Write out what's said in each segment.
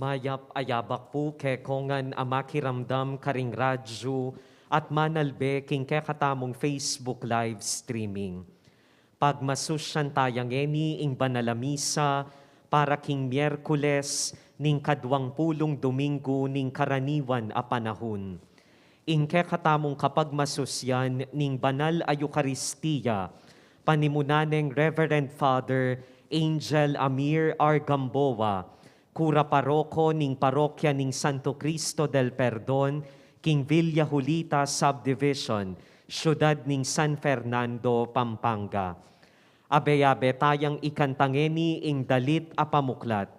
Mayap ayabak po kekongan amakiramdam karing radyo at manalbe king kekatamong Facebook live streaming. Pagmasusyan tayang ing banalamisa para king Miyerkules ning kadwangpulong Domingo ning karaniwan a panahon. Ing kekatamong kapagmasusyan ning banal a Eucharistia, panimunaneng Reverend Father Angel Amir R. Gamboa, Kura Paroko ning Parokya ning Santo Cristo del Perdon, King Villa Julita Subdivision, Siyudad ning San Fernando, Pampanga. Abe-abe tayang ikantangeni ing dalit a pamuklat.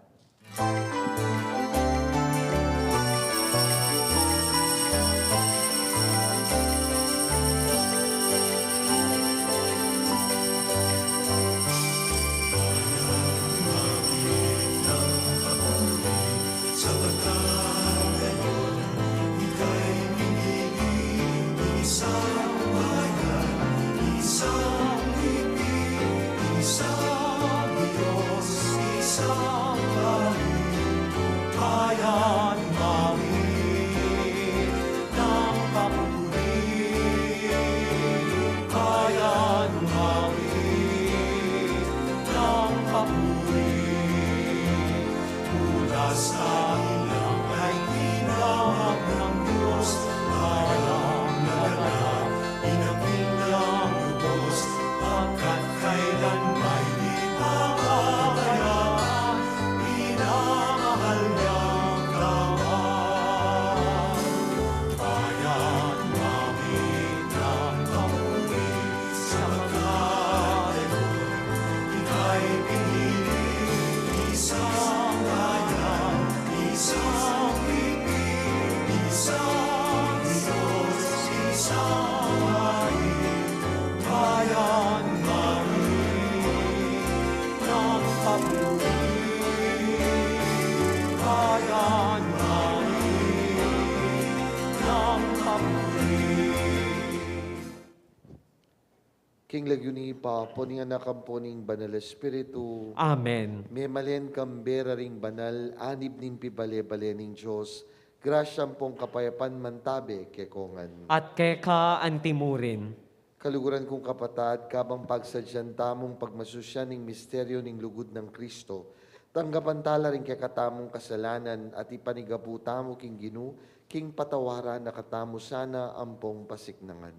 King lagyuni pa, poning anakam poning banal espiritu. Amen. May malen kambera ring banal, anib nin pibale-bale ning Diyos, grasyam pong kapayapan mantabe kekongan. At keka antimurin. Kaluguran kong kapatad, kabang pagsadyan tamong pagmasusyan ning misteryo ning lugod ng Kristo, tanggapan tala rin kakatamong kasalanan at ipanigapu tamo king ginu, king patawaran na katamo sana ampong pasiknangan.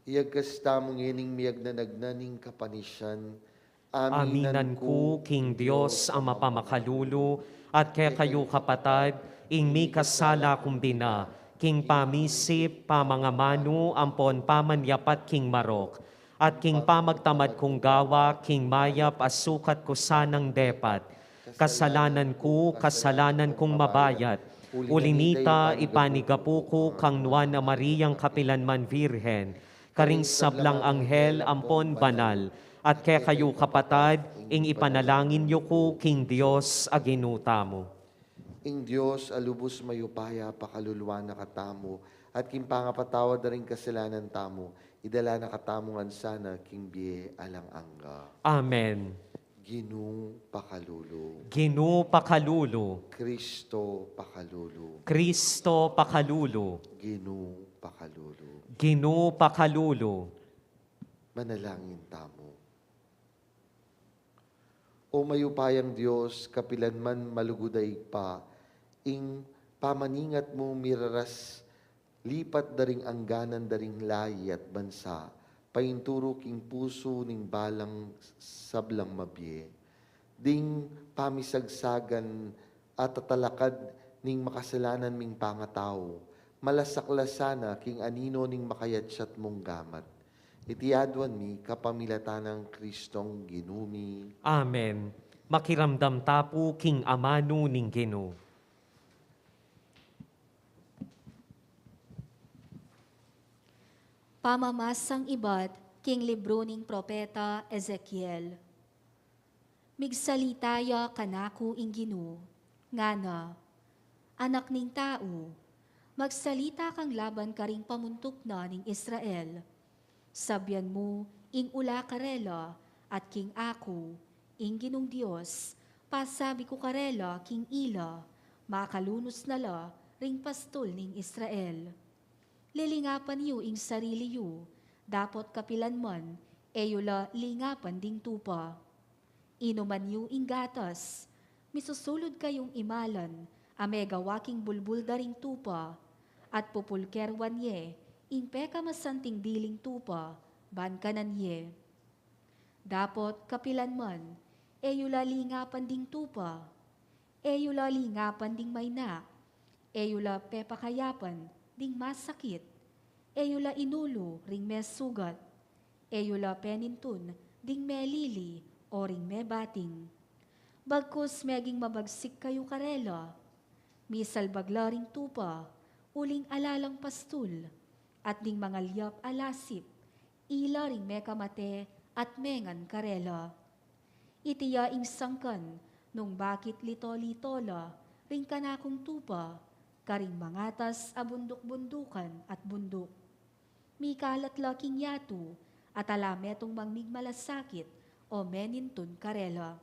Iyagkas tamong ining miyag na nagnaning kapanisyan. Aminan ko, King Diyos, ang mapamakalulu, at kaya kayo kapatad, ing mi kasala kumbina, King pamisip, pamangamanu, ampon pamanyapat King Marok, at King pamagtamad kong gawa, King mayap, asukat ko sanang depat, kasalanan kong mabayat, ulinita, ipanigapu ko, kang nuan na Mariyang Kapilanman Virhen, karing sablang anghel, ampon banal, at kaya kayo kapatad, ing ipanalangin niyo ko, King Diyos, aginuta mo. Ing Diyos, alubos mayupaya, pakaluluwa na katamo, at king pangapatawad na rin kasalanan tamo, idala na katamongan sana, king biye alang angga. Amen. Ginung pakalulu. Ginu pakalulu. Kristo pakalulu. Kristo pakalulu. Ginung pakalulu. Ginu pakalulu. Manalangin tamo. O mayupayang Diyos, kapilanman maluguday pa, ing pamaningat mo miraras, lipat daring angganan daring layi at bansa, painturo king puso ning balang sablang mabye, ding pamisagsagan at tatalakad ning makasalanan ming pangatao, malasaklasana king anino ning makayatsat mong gamat. Itiadwan mi kapamilatan ng Kristong ginumi. Amen. Makiramdam tapo, King Amanu ning Ginu. Pamamasang ibat, king libro ning propeta Ezekiel. Migsalitaya kanaku ing Ginu, ngana, anak ning tao, magsalita kang laban karing pamuntok na ning Israel. Sabyan mo, ing ula karela, at king ako, ing ginong Diyos, pasabi ko karela, king ila, makalunos na la, ring pastol ning Israel. Lilingapan yu ing sarili yu, dapot kapilan man, la lingapan ding tupa. Inuman yu ing gatas, misusulod kayong imalan, amega waking bulbul daring tupa, at pupulkerwan ye, ing peka masanting diling tupa, ban kanan ye. Dapot kapilan man, lalingapan ding tupa, lalingapan ding mayna, la pepakayapan ding masakit, la inulo ring mes sugat, la penintun ding melili o ring me bating. Bagkus meging mabagsik kayo karela, misal bagla ring tupa, uling alalang pastul, at ding mga liyap alasip, ila ring me kamate at mengan karela. Itiya ing sangkan, nung bakit lito-litola, ring kanakong tupa, karing mangatas abundok-bundukan at bundok. Mikalat laking yatu, at alametong mangmigmalasakit o menintun karela.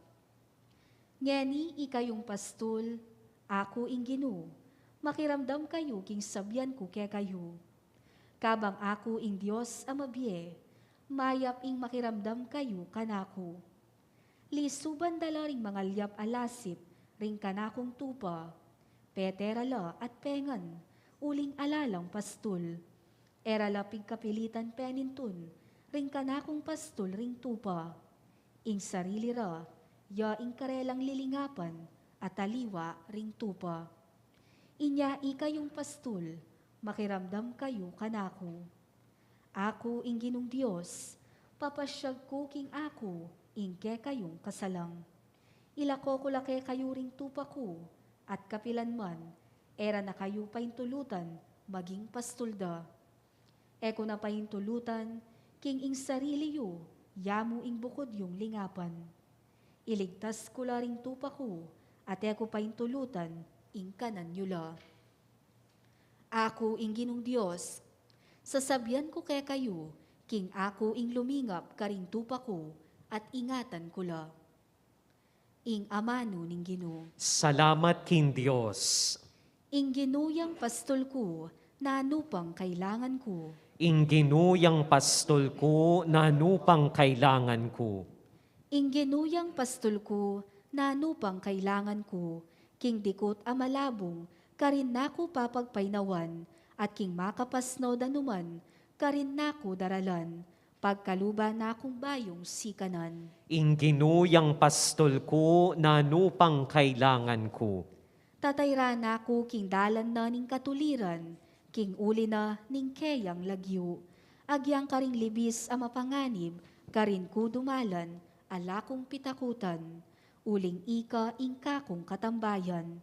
Ngeni ikayong pastul, ako ing Ginu, makiramdam kayo king sabyan ko ke kayo. Kabang ako ing Diyos amabye, mayap ing makiramdam kayo kanako. Lisuban dala ring mga liyap alasip, ring kanakong tupa, peterala at pengan, uling alalang pastul. Erala pigkapilitan penintun, ring kanakong pastul ring tupa. Ing sarili ra, ya ing karelang lilingapan, at taliwa ring tupa. Inya ikayong pastul, makiramdam kayo kanako. Ako ing Ginong Diyos, papasyag ko king ako, ingke kayong kasalang. Ilako ko lake kayo ring tupa ko, at kapilan man, era na kayo paintulutan, maging pastulda. Eko na paintulutan, king ing sarili yu, yamu ing bukod yung lingapan. Iligtas ko la ring tupa ko, at eko paintulutan, ing kanan yula. Ako ing Ginong Diyos, sasabyan ko kay kayo, king ako ing lumingap karing tupa ko, at ingatan ko la. Ing amano ning Ginoo. Salamat king Diyos. Ing ginuyang pastol ko, na anupang kailangan ko. Ing ginuyang pastol ko, na anupang kailangan ko. Ing ginuyang pastol ko, na anupang kailangan ko. King dikot amalabong, karin nako papagpainawan, at king makapasnaw danuman, karin nako daralan, pagkaluba na akong bayong sikanan. Ing ginuyang pastol ko, na anupang kailangan ko. Tatayra nako king dalan na ning katuliran, king uli na ning keyang lagyo. Agyang karing libis a mapanganib, karin ko dumalan, alakong pitakutan. Uling ika ing kakong katambayan,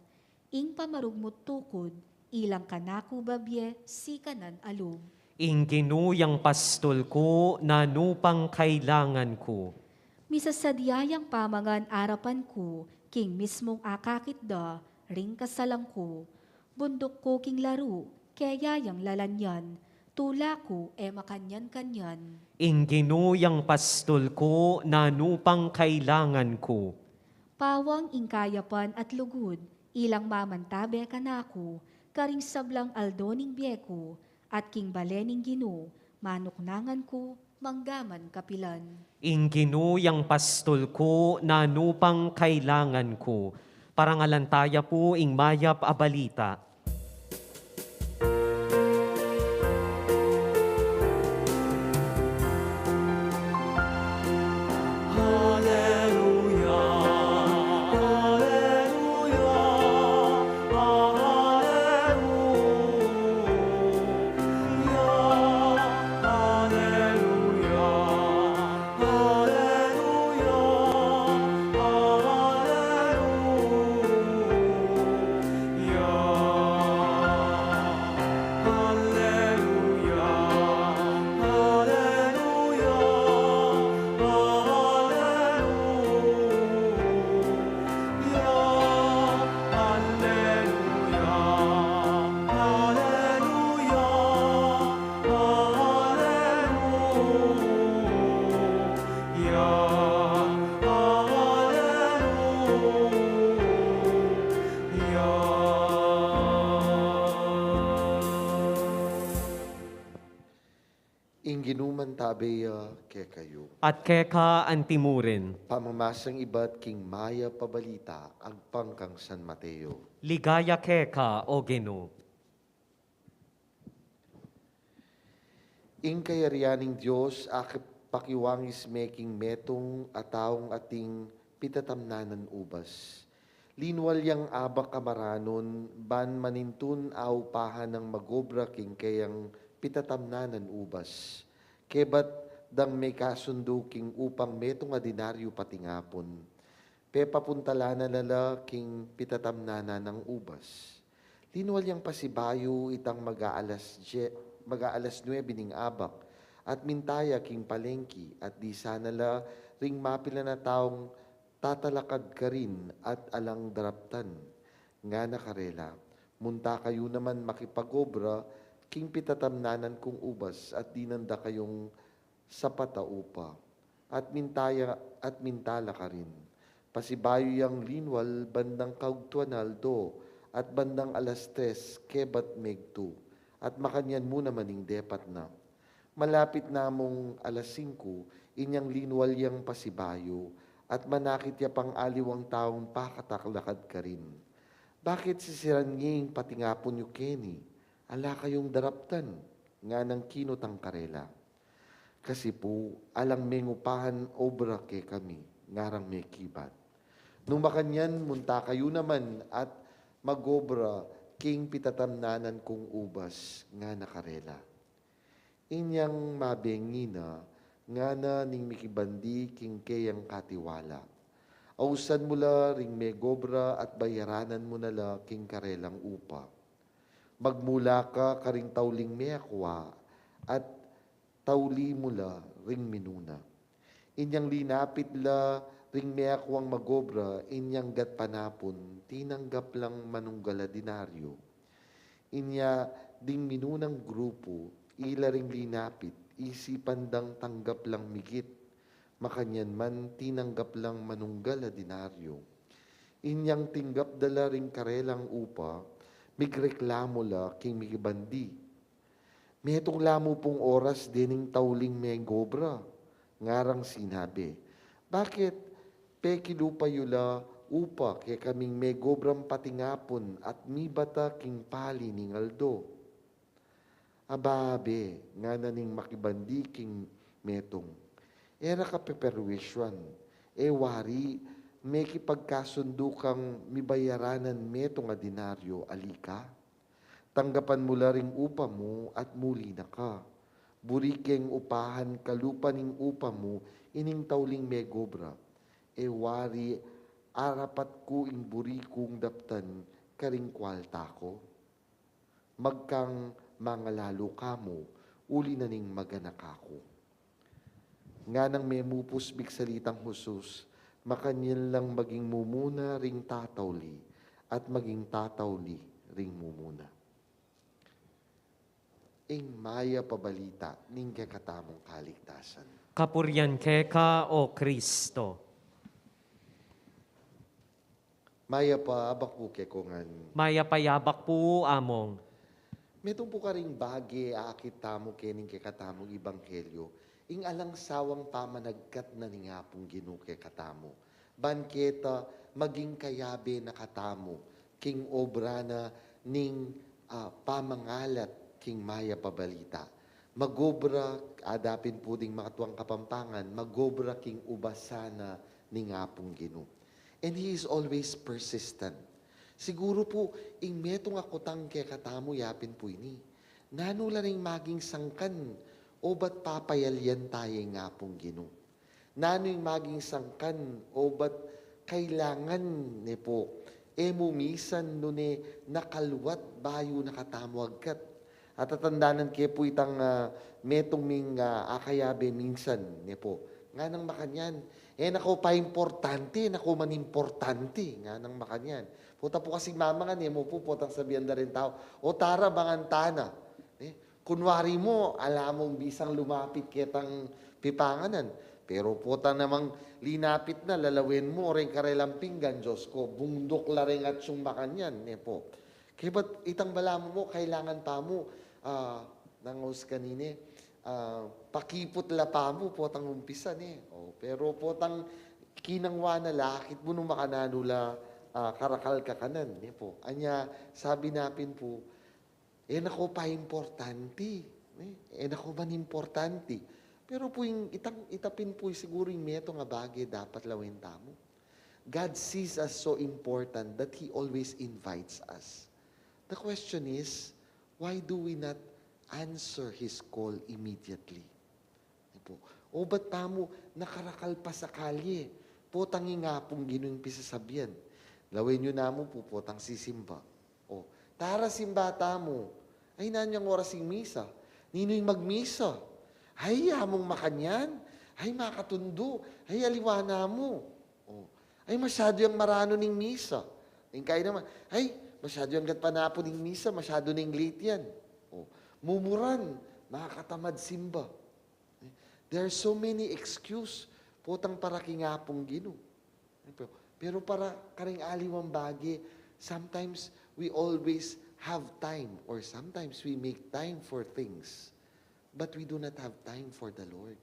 ing pamarugmot tukod, ilang kanako babye sikanan alog. Ing ginuyang pastol ko, na anupang kailangan ko. Misasadyayang pamangan arapan ko, king mismong akakit da, ring kasalang ko. Bundok ko king laro, kayayang lalanyan, tula ko makanyan-kanyan. Ing ginuyang pastol ko, na anupang kailangan ko. Pawang ing kayapan at lugod, ilang mamantabe kanako, karing sablang aldoning bieko, at king balening Ginoo, manuknangan ko, manggaman kapilan. Ing ginuyang pastol ko, na anupang kailangan ko. Parangalantaya po ing mayap a balita. ginuman tabeya ke kayo. At keka antimurin, Pamamasang iba't king maya pabalita, agpang kang San Mateo. ligaya keka o Geno. Ing kayarianing Diyos, akip pakiwangis making metong ataong ating pitatamnanan ubas. Linwal yang abak kamaranon, ban manintun aupahan ng magobra king kayang pitatamnanan ubas. Kebat dang may kasundo king upang metong adinaryo patingapon. Pe papuntalanan nala king pitatamnanan ng ubas. Linwal yang pasibayo itang mag-aalas 9 ning abak at mintaya king palengki at di sana la ring mapila na taong tatalakad ka rin at alang daraptan. Nga nakarela, munta kayo naman makipagobra king pitatamnanan kong ubas at dinanda kayong sapata upa. At mintala ka rin. Pasibayo yang linwal bandang kaugtuanaldo at bandang alas 3 kebat megto at makanyan mo naman ing depat na. Malapit namong alas 5, inyang linwal yang pasibayo, at manakit ya pang aliwang taong pakataklakad ka rin. Bakit sisiran nging patingapon yu Kenny? Ala kayong daraptan, nga ng kinotang karela. Kasi po, alang mengupahan obra ke kami, ngarang may kibat. Nung makanyan, munta kayo naman at magobra king pitatamnanan kong ubas, nga nakarela. Inyang mabengina, nga na ning mikibandi king kayang katiwala. Ausan mula ring megobra at bayaranan mo nala king karelang upa. Magmula ka karing tauling meakwa at tauli mula ring minuna. Inyang linapit la ring meakwang magobra, inyang gat panapon, tinanggap lang manunggala dinaryo. Inya ding minunang grupo, ila ring linapit, isipan dang tanggap lang migit, makanyan man tinanggap lang manunggal a dinaryo. Inyang tinggap dala ring karelang upa, migreklamo la king migibandi. Metong lamo pong oras dining tauling may gobra, ngarang sinabi, bakit pekilupa yula upa kaya kaming may gobram patingapon at mi bata king pali ning aldo. Ababe, nga naning makibandi king metong. Era ka peperwisyon, wari, may kipagkasundo kang mibayaranan metong a dinaryo, alika. Tanggapan mo la ring upa mo at muli na ka. Burikeng upahan kalupa ning upa mo, ining tauling megobra. Wari, arapat ko ing burikong daptan, karing kwalta ko. Magkang mga lalo kamo, uli na ning maganak ako. Nga nang may mupusbik salitang husus, makanyan lang maging mumuna ring tatawli, at maging tatawli ring mumuna. Ing maya pabalita, ning kakatamong kaligtasan. Kapuryan keka o Kristo. Maya pa abak kekongan. Maya payabak po among. Metong po ka ring bagi aakit tamo kening kekatamong ibanghelyo, ing alang sawang pamanagkat na ni nga pong ginuke katamo. Banketa, maging kayabe na katamo, king obra na ning pamangalat king maya pabalita. Magobra, adapin po ding makatuwang kapampangan, magobra king ubasana ni nga pong ginu. And He is always persistent. Siguro po, ing metong akotang kaya katamo yapin po ini. Nanula ring maging sangkan, o ba't papayalyan tayo nga pong ginu. Nano yung maging sangkan, o ba't kailangan ni po, mumisan no ne nakalwat bayo nakatamo agkat. At tatandanan kayo po itang metong ming akayabe minsan ni po. Nga nang makanyan, nako pa importante, nako man importante, nga nang makanyan. Puta po kasi mama nga mo po potang sabihan na rin tao, o tara bangantana. Kunwari mo, alam mong bisang lumapit kitang pipanganan. Pero puta namang linapit na, lalawin mo, rin karelang pinggan, Diyos ko, bundok la rin at sumbakan yan. Po. Kaya ba't itang balamo mo, kailangan pa mo, nangos kanine, pakipot lapa mo, potang umpisan eh. Pero potang kinangwa na lakit mo nung makananula, karakal ka kanan. Eh po. Anya, sabi natin po, nako pa importante. Nako man importante. Pero po yung itapin po siguro yung meto nga bagay dapat lawin tamo. God sees us so important that He always invites us. The question is, why do we not answer His call immediately? O ba't pa mo nakarakal pa sa kalye? Potang nga pong gino'ng pisasabihan. Lawin nyo na mo po, potang sisimba. Tara simbata mo. Ay nanyang oras yung misa. Nino'y magmisa. Ay among makanyan. Ay makatundo. Ay aliwana mo. Ay masyado yung marano ning misa. Yung kaya naman, ay masyado yung gatpanapo ning misa, masyado ning late yan. Mumuran, makakatamad simba. There are so many excuse. Potang para kingapong gino. Pero para karing aliwang bagi, sometimes we always have time or sometimes we make time for things but we do not have time for the Lord.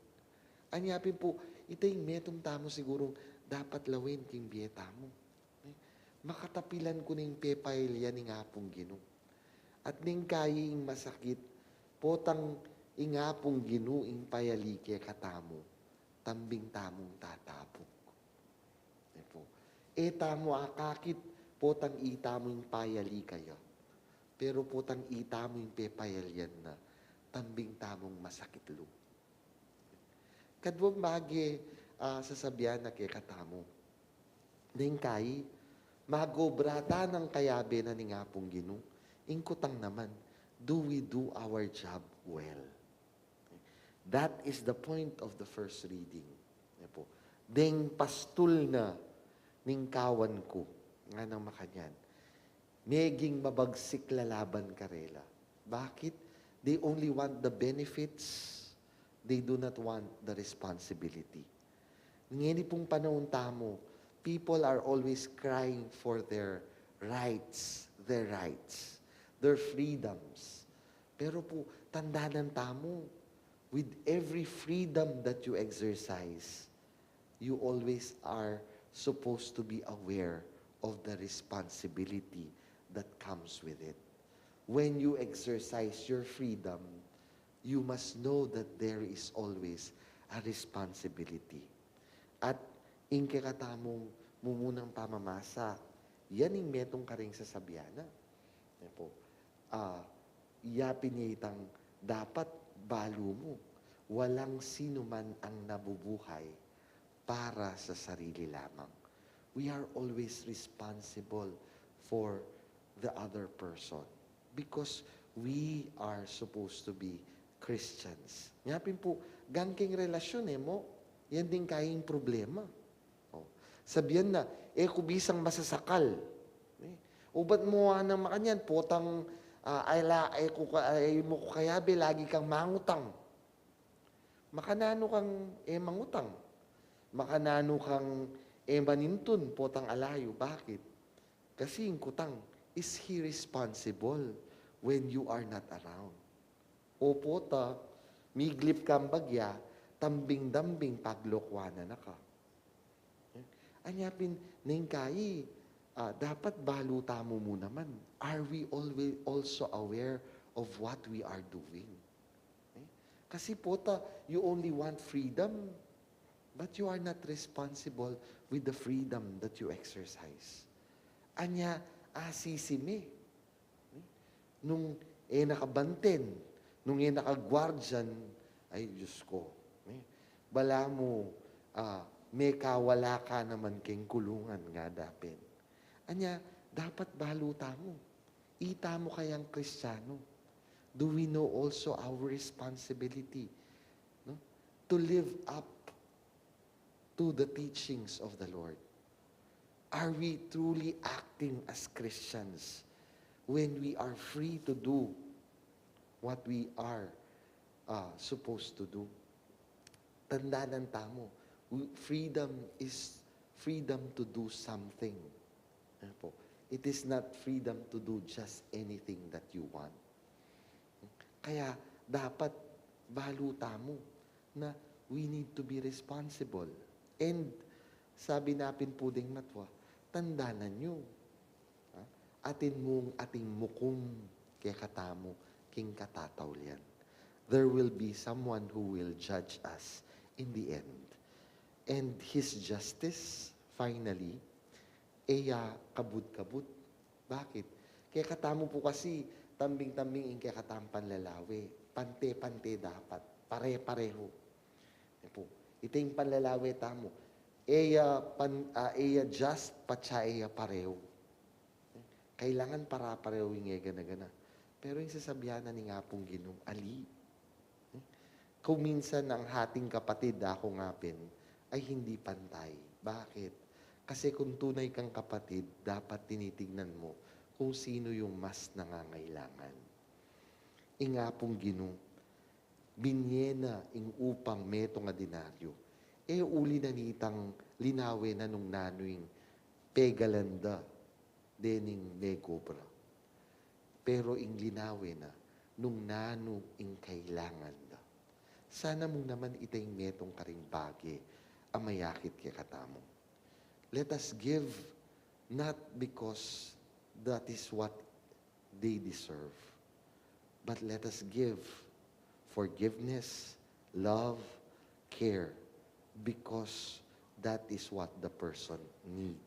Anyapin po, ito yung metong tamo siguro dapat lawin king biyeta mo. Makatapilan ko na yung pepailya ni ngapong gino. At ning kaying masakit, potang ingapong gino ing payalike katamo, tambing tamong tatapok. Tamo akakit, potang itamo yung payali kayo. Pero potang itamo yung pepayalyan na tambing tamong masakit lo. Kadwang bagi sasabihan na kay katamo. Ning kay, magobrata ng kayabe na ni ngapong gino, ingkutang naman, do we do our job well? That is the point of the first reading. Deng pastul na ning kawan ko, nga nang makanyan, meging mabagsik lalaban karela. Bakit? They only want the benefits. They do not want the responsibility. Ngayon pong panahon tamo, people are always crying for their rights, their freedoms. Pero po, tandaan tamo, with every freedom that you exercise, you always are supposed to be aware of the responsibility that comes with it. When you exercise your freedom, you must know that there is always a responsibility. At ingkakatamong mumunang pamamasa, yan yung metong karing sasabiana. Iyapin niya itang dapat balo mo. Walang sino man ang nabubuhay para sa sarili lamang. We are always responsible for the other person because we are supposed to be Christians. Ngapin po, gangking relasyon mo, yan din kayang problema. Sabihan na, kubisang masasakal. Ba't mo nang makanyan, potang ay mo ko kayabe, lagi kang mangutang. Makanano kang mangutang. Makanano kang manintun, potang alayo. Bakit? Kasi yung kutang, is he responsible when you are not around? O pota, miglip kang bagya, tambing-dambing paglokwana na ka. Anyapin, ningkayi, dapat baluta mo naman. Are we always also aware of what we are doing? Kasi pota, you only want freedom, but you are not responsible with the freedom that you exercise. Anya, asisime. Nung nakabanten, nung nakagwardyan, ay Diyos ko, bala mo, may kawala ka naman keng kulungan nga dapin. Anya, dapat baluta mo. Ita mo kayang Kristiyano. Do we know also our responsibility to live up to the teachings of the Lord? Are we truly acting as Christians when we are free to do what we are supposed to do? Tandaan tamo, freedom is freedom to do something. It is not freedom to do just anything that you want. Kaya dapat baluta mo na we need to be responsible. And sabi napin puding matwa, tandanan nyo. Atin mong ating mukum kaya katamo, king katatawlian. There will be someone who will judge us in the end. And His justice, finally, kabut-kabut. Bakit? Kaya katamo po kasi, tambing-tambing in kaya katam panlalawi. Pante-pante dapat. Pare-pareho. Yan po. Ito yung panlalawi tamo. Just, patsa pareho. Kailangan para-pareho yung gana-gana. Pero yung sasabihan na ni nga pong Ginong, ali. Kung minsan ang hating kapatid ako ngapin, ay hindi pantay. Bakit? Kasi kung tunay kang kapatid, dapat tinitignan mo kung sino yung mas nangangailangan. Inga pong Ginong, binyena ing upang meto nga dinaryo. Uli na nitang linawe na nung nanoing pegalanda dening negobra. Pero ing linawe na nung nano ing kailangan da. Sana mong naman itay metong karing bagi ang mayakit kay katamo. Let us give not because that is what they deserve, but let us give forgiveness, love, care, because that is what the person need.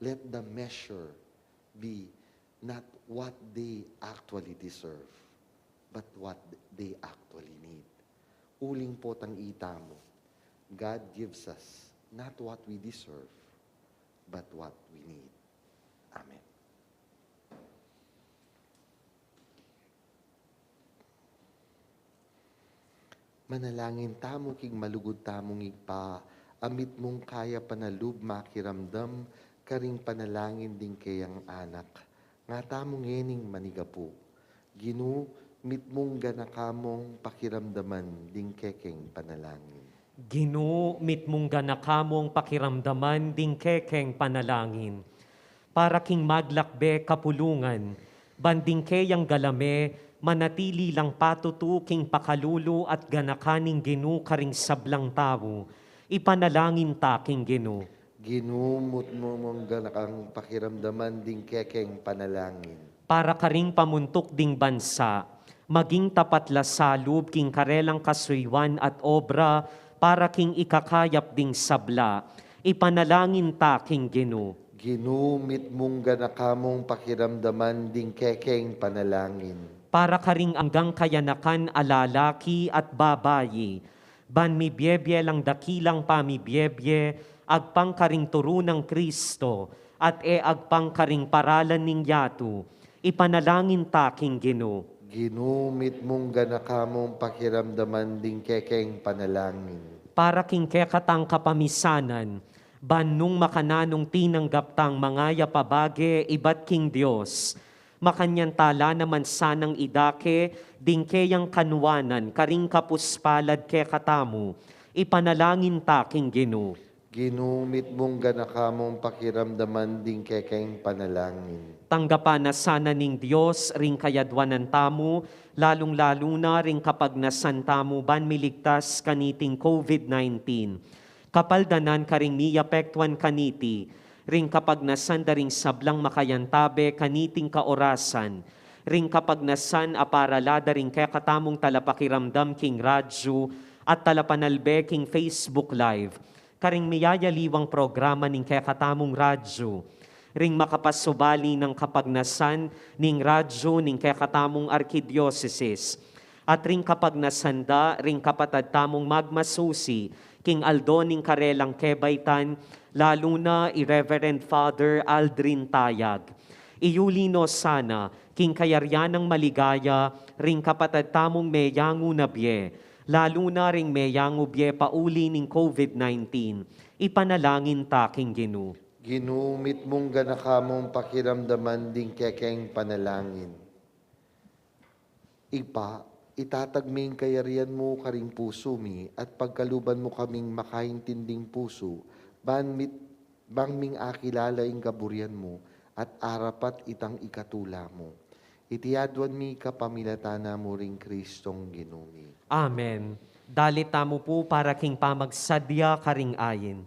Let the measure be not what they actually deserve, but what they actually need. Uling po tang ita mo, God gives us not what we deserve, but what we need. Amen. Manalangin tamo king malugod tamong igpa, amit mong kaya panalub makiramdam, karing panalangin din kayang anak. Nga tamong ening manigapu, Ginu, mit mong ganakamong pakiramdaman ding kekeng panalangin. Ginoo, mit mong ganakamong pakiramdaman ding kekeng panalangin. Para king maglakbe kapulungan, banding keyang galame, manatili lang patutu king pakalulu at ganakaning Ginoo karing sablang tao, ipanalangin ta king Ginoo. Ginumot mo mong ganakang pakiramdaman ding kekeng panalangin. Para karing pamuntok ding bansa, maging tapat la salub king karelang kasuywan at obra, para king ikakayap ding sabla, ipanalangin ta king Ginoo. Ginumit mong ganakamong pakiramdaman ding kekeng panalangin. Para karing anggang kayanakan alalaki at babayi, ban mibyebye lang dakilang pamibyebye, agpang karing turunang Kristo, at agpang karing paralan ning yatu, ipanalangin ta king Ginoo. Ginumit mong ganakamong pakiramdaman ding kekeng panalangin. Para king kekatang kapamisanan, banung makananong tinanggap tang mga yapabage ibat king Dios, makanyan tala naman sanang idake, ding keyang kanwanan, karing kapuspalad kekatamu, ipanalangin ta king Ginoo. Ginumit mong ganakamong pakiramdaman ding kekeng panalangin. Tanggapan na sana ning Diyos ring kayadwanan tamo, lalong-lalo na ring kapag nasan tamo ban miligtas kaniting COVID-19. Kapaldanan karing miyapektuan kaniti, ring kapag nasan daring sablang makayantabe kaniting kaorasan, ring kapag nasan aparalada ring kekatamong talapakiramdam king radyo at talapanalbe king Facebook Live, karing miyayaliwang programa ning kekatamong radyo, ring makapasubali ng kapagnasan ning radyo ning kekatamong arkidioceses, at ring kapagnasanda ring kapatad tamong magmasusi king Aldo ning karelang kebaytan, lalo na i-Reverend Father Aldrin Tayag. Iulino sana king kayaryanang maligaya ring kapatad tamong meyangu nabye, lalo na ring meyangu bye pauli ning COVID-19, ipanalangin ta king Ginoo. Ginumit mong ganakamong pakiramdaman ding kekeng panalangin. Itatagming kayarian mo karing puso mi, at pagkaluban mo kaming makaintinding puso, bangming akilala ing kaburian mo, at arapat itang ikatula mo. Itiadwan mi kapamilatana mo ring Kristong ginumi. Amen. Dalita mo po para king pamagsadya karing ayin.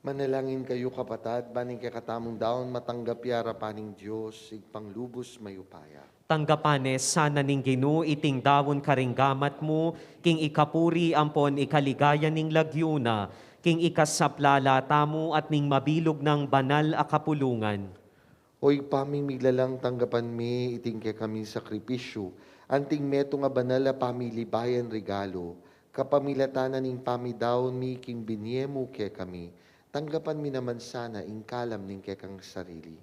Manalangin kayo kapatad, baning kakatamong daon matanggap yara paning Diyos, igpanglubos mayupaya. Tanggapanes sana ning Ginoo iting dawon karing gamat mo, king ikapuri ampon ikaligayan ning lagyuna, king ikasaplala tamo at ning mabilog ng banal a kapulungan. Oy paming miglalang tanggapan mi, iting kay kami sakripisyo, anting meto nga banal a pamilibayan regalo, kapamilatanan ning pamidaon mi king binyemo kay kami, tanggapan mi naman sana ingkalam ning kay kang sarili.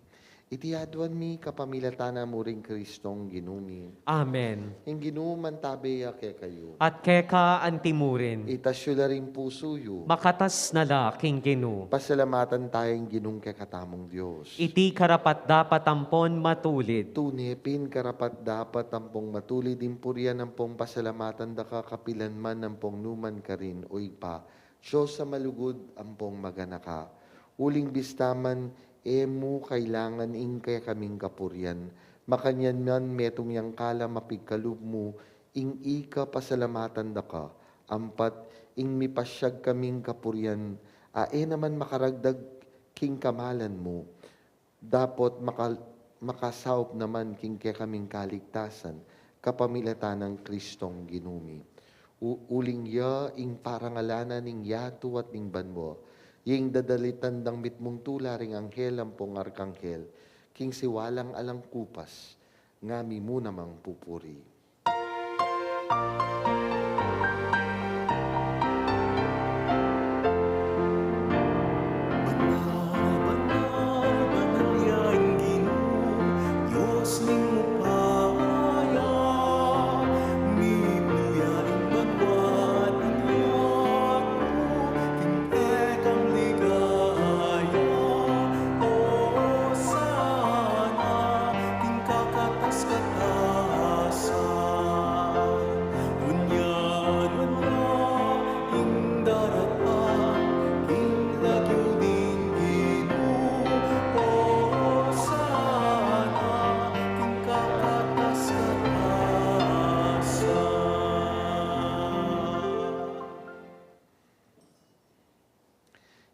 Itiadwan mi kapamilatana mo ring Kristong ginumi. Amen. Ing ginuman tabeya kay kayo. At keka antimurin, Itasyo na rin puso yu. makatas na la king Ginoo. Pasalamatan tayong ginung kay katamong Diyos. Iti karapat dapat ampon matulid. Tunepin karapat dapat ampong matulid impuryan ampong pasalamatan da kapilanman ampong numan ka rin o ipa. Diyos sa malugod ampong maganaka. Uling bistaman emu kailangan ing kay kaming kapuryan. Makanyan man metong yang kala mapigkalub mo ing ika pasalamatan da ka. Ampat ing mipasyag kaming kapuryan. Ae naman makaragdag king kamalan mo. Dapat makasawp naman king kay kaming kaligtasan, kapamilatan ng Kristong ginumi. Uling ya, ing parangalanan ning yato at ning banmo, yung dadalitan dang mitmong tula ring anghel ampong arkanghel, king siwalang alang kupas, ngami mo namang pupuri.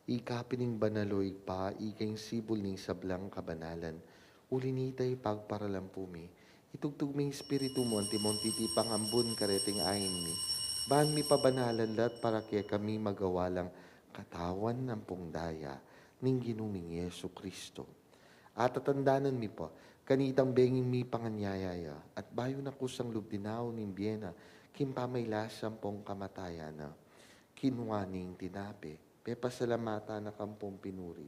Ikapining banaloy pa, ikaing sibol ning sablang kabanalan. Ulinitay pagparalampumi. Itugtog ming espiritu mo, antimon titipang ambon kareting ayin mi. Baan mi pabanalan lat para kaya kami magawalang katawan ng pongdaya ning ginuming Yesu Kristo. At tatandanan mi po, kanitang benging mi panganyayaya at bayo na kusang lubdinaw ning biyena kimpamaylasang pong kamatayan na kinwaning tinape. Pepasalamata na kampong pinuri,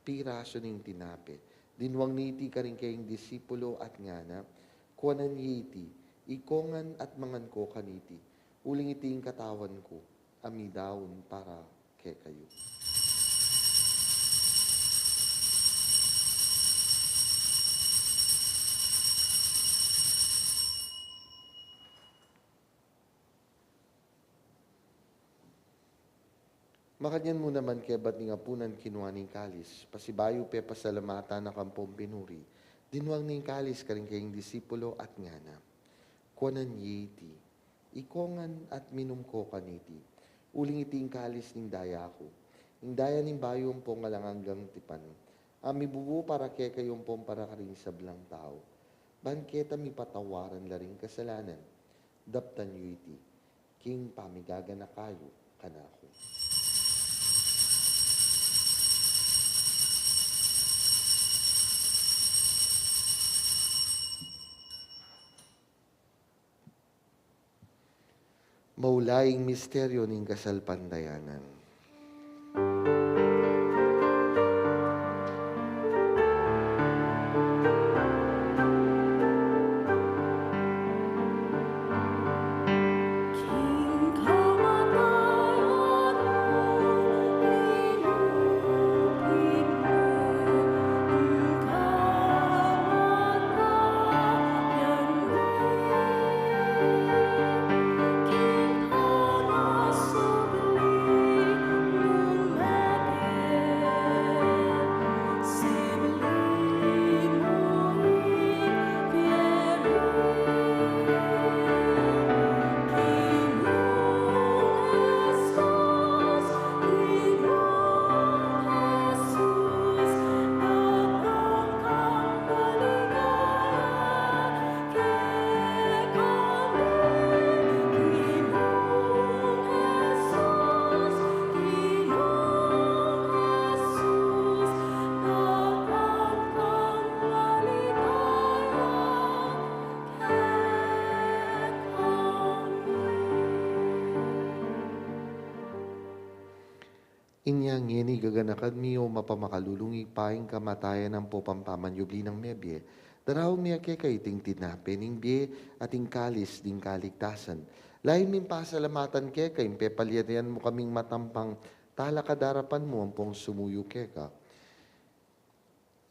piraso ning tinape, dinwang niti ka rin kayong disipulo at ngana, kuwanan yiti, ikongan at mangan ko kaniti, uling iting katawan ko, amidawon para kay kayo. Makanyan mo naman kaya ba't nga punan kinuha ning kalis, pasibayo pe pasalamata na kampong pinuri, dinwang ning kalis karing kayong disipulo at ngana. Kuanan yiti, ikongan at minum ko kaniti, uling iti kalis ning daya ko, ning daya ning bayong pong alangang tipan, ami bubu para kaya kayong pong para karing sablang tao, banketa mi patawaran laring kasalanan, daptan yu iti, king pamigaga na kayo, kanako. Maulaing misteryo ning kasal pandayanan. King kamatayan linupin mo, kamatayan King panasubli lumapit, sibilin mo'y piyero. Inyang ngeni gaganakan miyo mapamakalulungi paing kamatayan ng popampamanyubli ng mebye. Daraw miya kay kay ting tinape ning bie ating kalis ding kaligtasan. Lain min pasalamatan kay kay pepalyan mo kaming matampang talakadarapan mo ang pong sumuyo keka.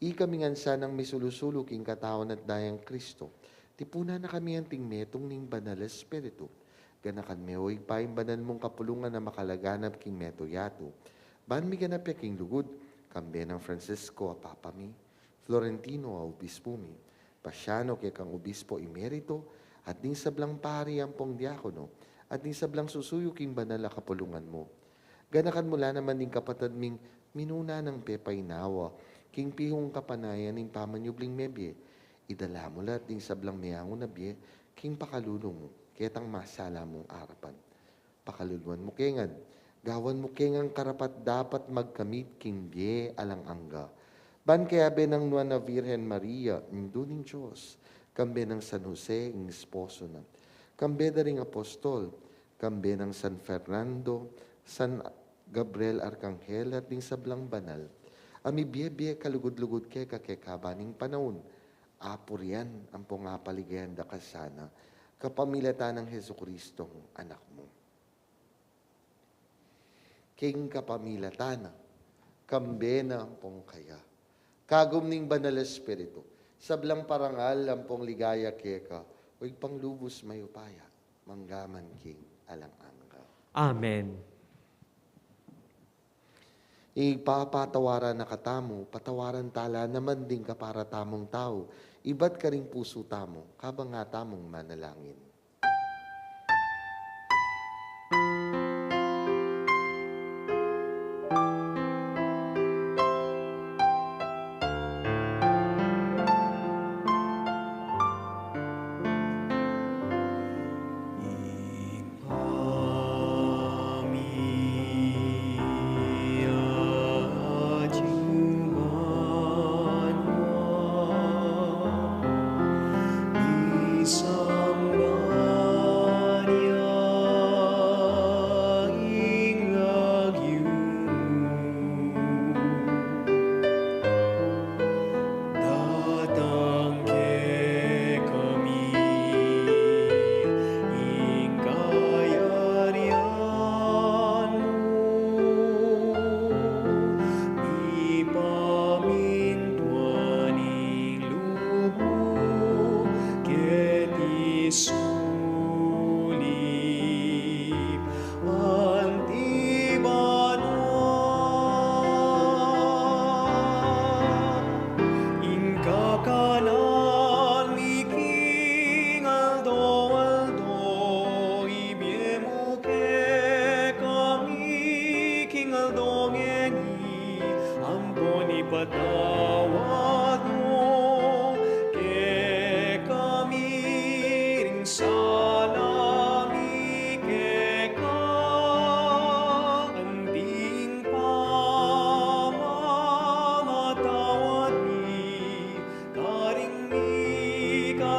Kami ngansa ng misulusulo king katawan at dayang Kristo. Tipuna na kami ang tingmetong ning banal espiritu. Ganakan meoy paing banan mong kapulungan na makalaganap king meto yato. Ban mi ganap king lugod, kambe ng Francisco a Papa mi, Florentino a obispo mi, Pasiano kay kang obispo emerito, at din sablang pari ang pong diakono, at din sablang susuyo king banal a kapulungan mo. Ganakan mula naman din kapatid ming minuna ng pepay nawa, king pihong kapanayan ning pamanyubling mebye, idala mo lahat din sablang miyango na bye, king pakalulong mo, ketang masala mong arapan. Pakaluluan mo kengan, gawan mo kengang karapat dapat magkamit king bye alang angga. Ban kaya benang nuan na Virgen Maria, induning Diyos, kambe ng San Jose, ng esposo na, kambe da ring apostol, kambe ng San Fernando, San Gabriel Arcangel at ning sablang banal, ami bye kalugod-lugod kay kakekabaning panahon, apor yan ang pongapaligayan da kasana, kapamilatan ng Jesucristong anak mo. King kapamilatan, kambe na ang pong kaya, kagum ning banal espiritu, sablang parangal ang pong ligaya keka, huwag panglubos mayupaya, manggaman king alang angka. Amen. Ipapatawaran na katamo, patawaran tala naman din ka para tamong tao, iba't ka ring puso tamo, kabang nga tamong manalangin. Isang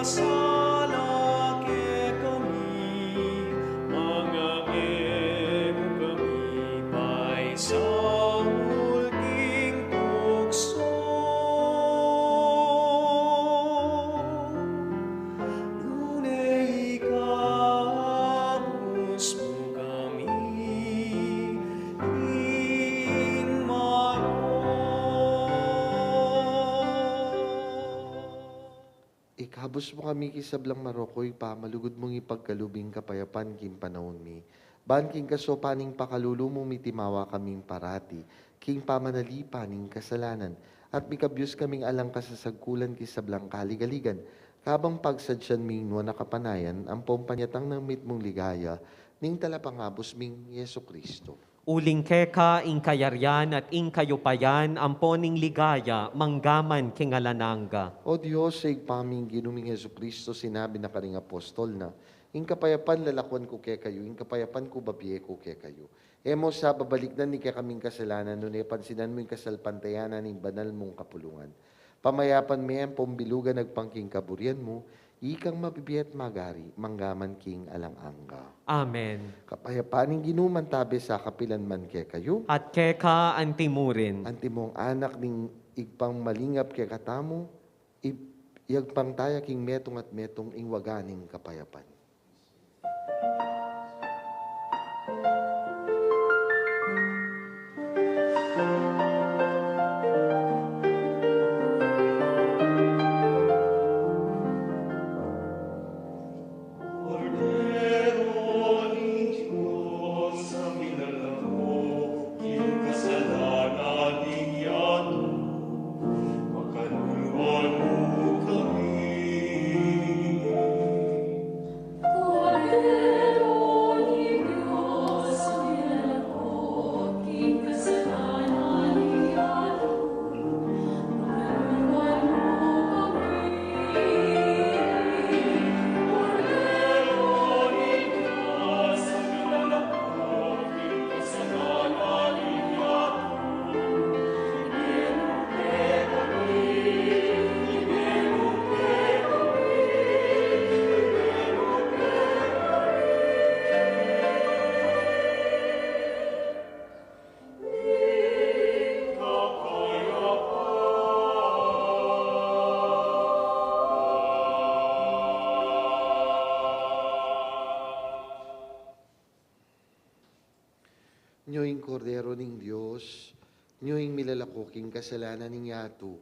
sala ke kami, mga kami pa'y sa ulting tukso. Ngunit ikahus mo kami, in Ikabos mo kami kisablang marokoy pa, malugod mong ipagkalubing kapayapan king panahon mi. Ban king kaso paning pakalulu mo mitimawa kaming parati, king pamanalipa ning kasalanan, at mikabyos kaming alang kasasagkulan kisablang kaligaligan, kabang pagsadsyan ming no nakapanayan, ang pompanyatang ng mitmong ligaya, ning talapangabos ming Yeso Kristo. Uling keka, ing kayaryan at ing kayupayan, amponing ligaya, manggaman kingalananga. O Diyos, sa igpaming ginuming Yeso Kristo, sinabi na karing apostol na, ing kapayapan lalakwan ko kay kayo, ing kapayapan ko babiye ko kay kayo. Emo sa babaliknan ni kay kaming kasalanan, nun pansinan mo yung kasalpantayanan ng banal mong kapulungan. Pamayapan mo yan, pumbilugan nagpangking kaburian mo, ikang mabibiyat magari, manggaman king alang-angga. Amen. Kapayapaning ginuman tabi sa kapilan man kay kayo, At keka antimurin. anti mong anak ning igpang malingap kay katamo, iyagpang taya king metong at metong ingwaganing kapayapan. Nyoing kordero ning Diyos, nyoing milalako king kasalanan ning yato,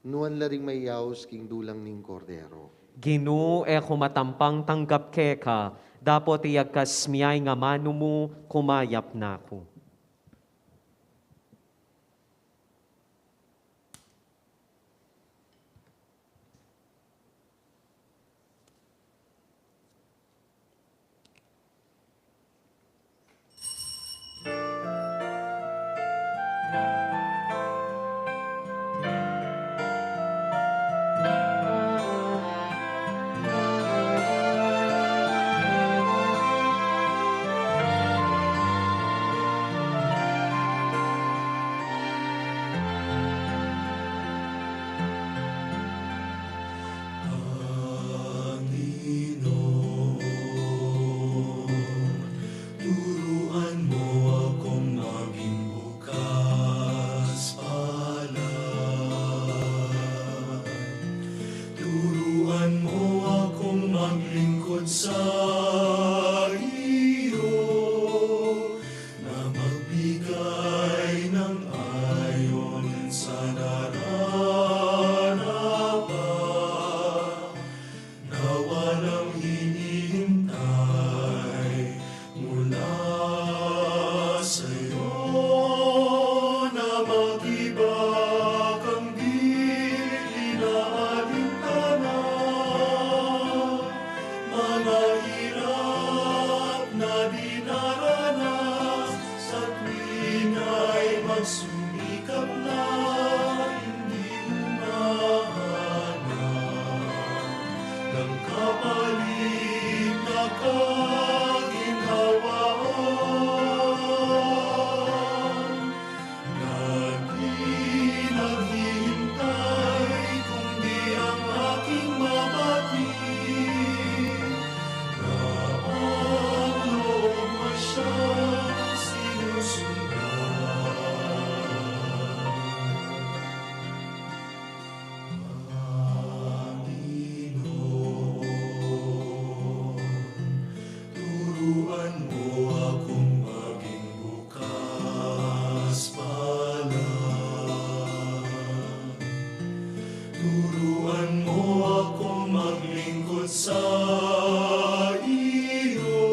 nuan laring mayaos king dulang ning kordero. Ginu e kumatampang tanggap keka, dapot iyagkas miyay nga mano mo, kumayap na ko. Turuan mo akong maglingkod sa iyo,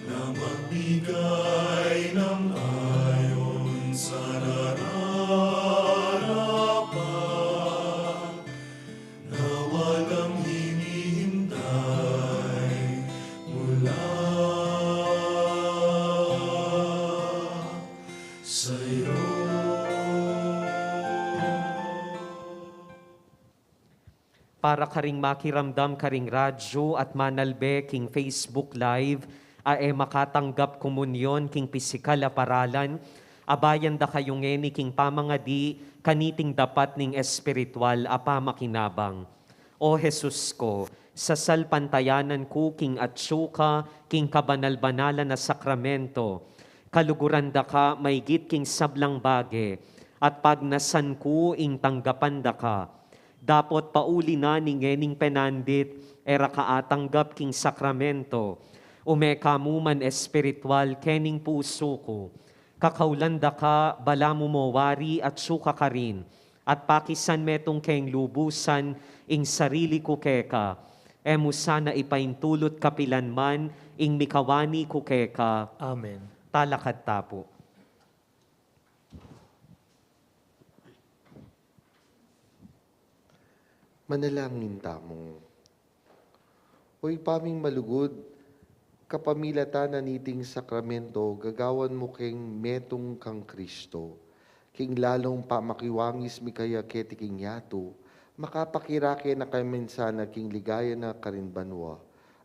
na magbigay ng ayon sa nararapat, na walang hinihintay mula sa'yo. Para karing makiramdam karing radyo at manalbe king Facebook Live, ae makatanggap komunyon king pisikal a paralan, abayan da kayong ngeni king pamangadi, kaniting dapat ning espiritual a pamakinabang. O Jesus ko, sa salpantayanan ko king atsuka, king kabanal-banalan na sakramento, kaluguran da ka maygit king sablang bage, at pag nasan ko ing tanggapan da ka, dapot pauli na ni ngening penandit, era kaatanggap king sakramento, umeka mo man espiritual kening puso ko, kakaulanda ka, bala mo mawari at suka ka rin, at pakisan metong keng lubusan, ing sarili ko keka, emo sana ipaintulot kapilanman, ing mikawani ko keka. Amen. Talakad tapo. Manalangin tamo. Oy paming malugod, kapamilata na niting sakramento, gagawan mo keng metong kang Kristo. King lalong pamakiwangis mi kaya keti king yato, makapakirake na kay mensana king ligaya na karinbanwa.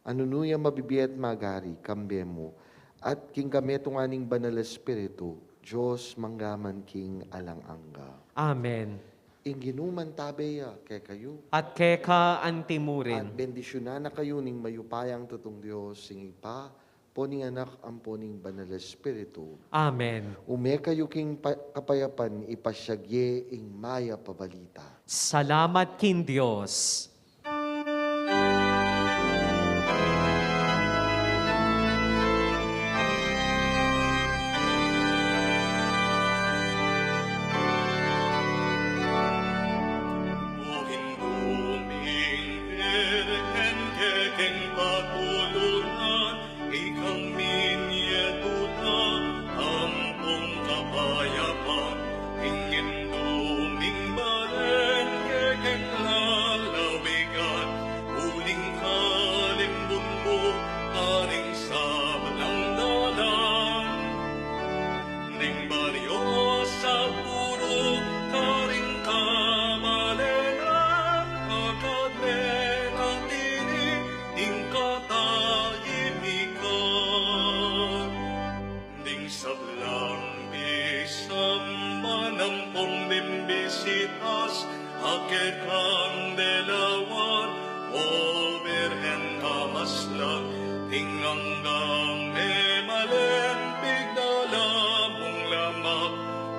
Anunuya mabibiyat magari, kambe mo, at king kametong aning banal espiritu, Diyos manggaman king alang-angga. Amen. Inginuman tabeya, kay kayo. At keka At antimurin. bendisyonan na kayo ning mayupayang tutong Diyos, sing pa, poning anak ang poning banal espiritu. Amen. Ume kayo king kapayapan, ipasyagye ing maya pabalita. Salamat kin Diyos.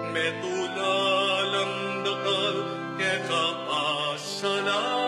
Metulalang dakal, kaya kapasalanan.